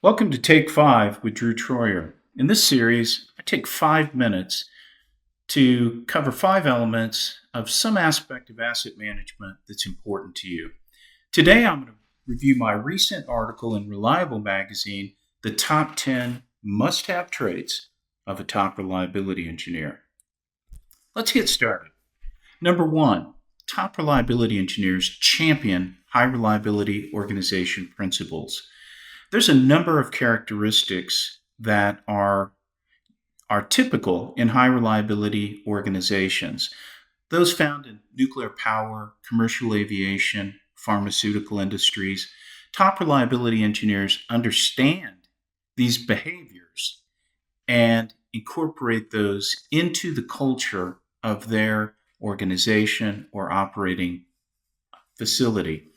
Welcome to Take 5 with Drew Troyer. In this series, I take 5 minutes to cover 5 elements of some aspect of asset management that's important to you. Today, I'm going to review my recent article in Reliable Magazine, The Top 10 Must-Have Traits of a Top Reliability Engineer. Let's get started. Number 1, top reliability engineers champion high reliability organization principles. There's a number of characteristics that are typical in high reliability organizations. Those found in nuclear power, commercial aviation, pharmaceutical industries. Top reliability engineers understand these behaviors and incorporate those into the culture of their organization or operating facility.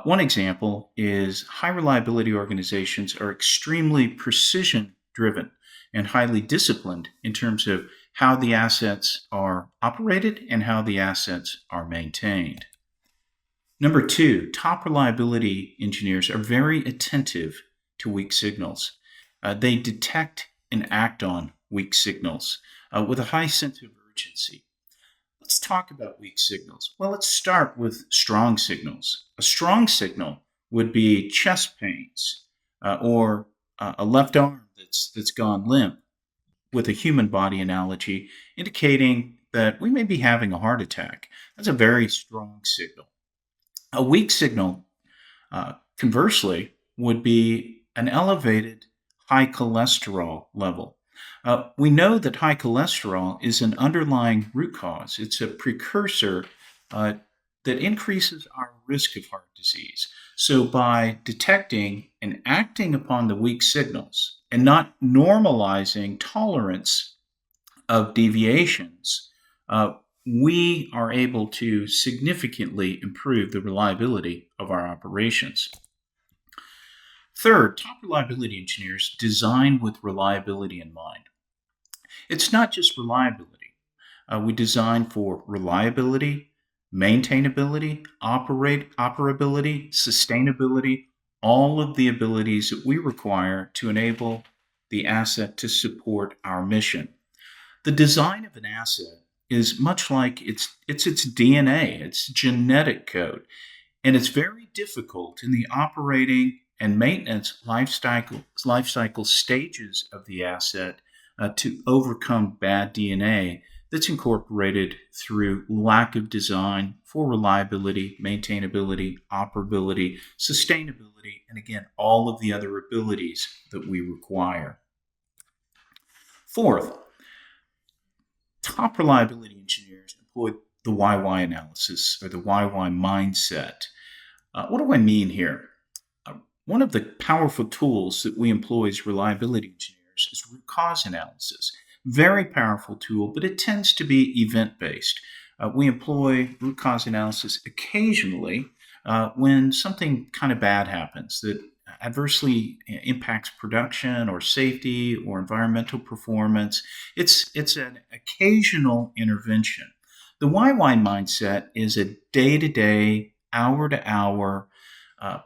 One example is high reliability organizations are extremely precision driven and highly disciplined in terms of how the assets are operated and how the assets are maintained. Number 2, top reliability engineers are very attentive to weak signals. They detect and act on weak signals with a high sense of urgency. Let's talk about weak signals. Well, let's start with strong signals. A strong signal would be chest pains or a left arm that's gone limp, with a human body analogy, indicating that we may be having a heart attack. That's a very strong signal. A weak signal, conversely, would be an elevated high cholesterol level. We know that high cholesterol is an underlying root cause. It's a precursor that increases our risk of heart disease. So by detecting and acting upon the weak signals and not normalizing tolerance of deviations, we are able to significantly improve the reliability of our operations. Third, top reliability engineers design with reliability in mind. It's not just reliability. We design for reliability, maintainability, operability, sustainability, all of the abilities that we require to enable the asset to support our mission. The design of an asset is much like its DNA, its genetic code, and it's very difficult in the operating and maintenance life cycle stages of the asset to overcome bad DNA that's incorporated through lack of design for reliability, maintainability, operability, sustainability, and again, all of the other abilities that we require. Fourth, top reliability engineers employ the why analysis or the why mindset. What do I mean here? One of the powerful tools that we employ as reliability engineers is root cause analysis. Very powerful tool, but it tends to be event-based. We employ root cause analysis occasionally when something kind of bad happens that adversely impacts production or safety or environmental performance. It's an occasional intervention. The why mindset is a day-to-day, hour-to-hour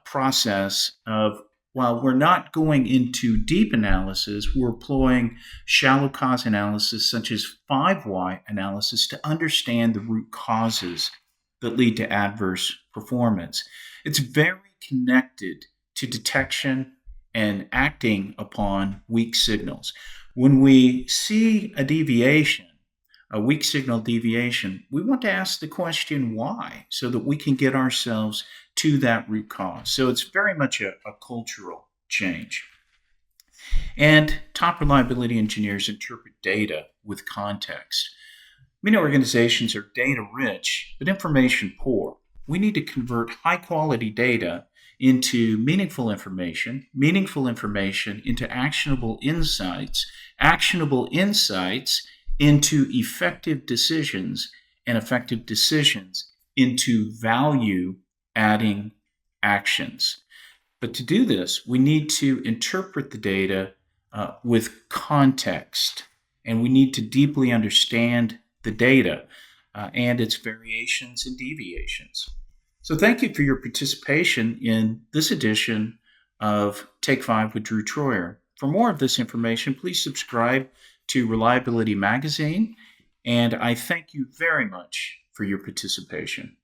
process of, while we're not going into deep analysis, we're employing shallow cause analysis such as 5 why analysis to understand the root causes that lead to adverse performance. It's very connected to detection and acting upon weak signals. When we see a deviation, a weak signal deviation, we want to ask the question why, so that we can get ourselves to that root cause. So it's very much a cultural change. And top reliability engineers interpret data with context. Many organizations are data rich, but information poor. We need to convert high quality data into meaningful information into actionable insights into effective decisions, and effective decisions into value adding actions. But to do this, we need to interpret the data with context, and we need to deeply understand the data and its variations and deviations. So thank you for your participation in this edition of Take 5 with Drew Troyer. For more of this information, please subscribe to Reliability Magazine, and I thank you very much for your participation.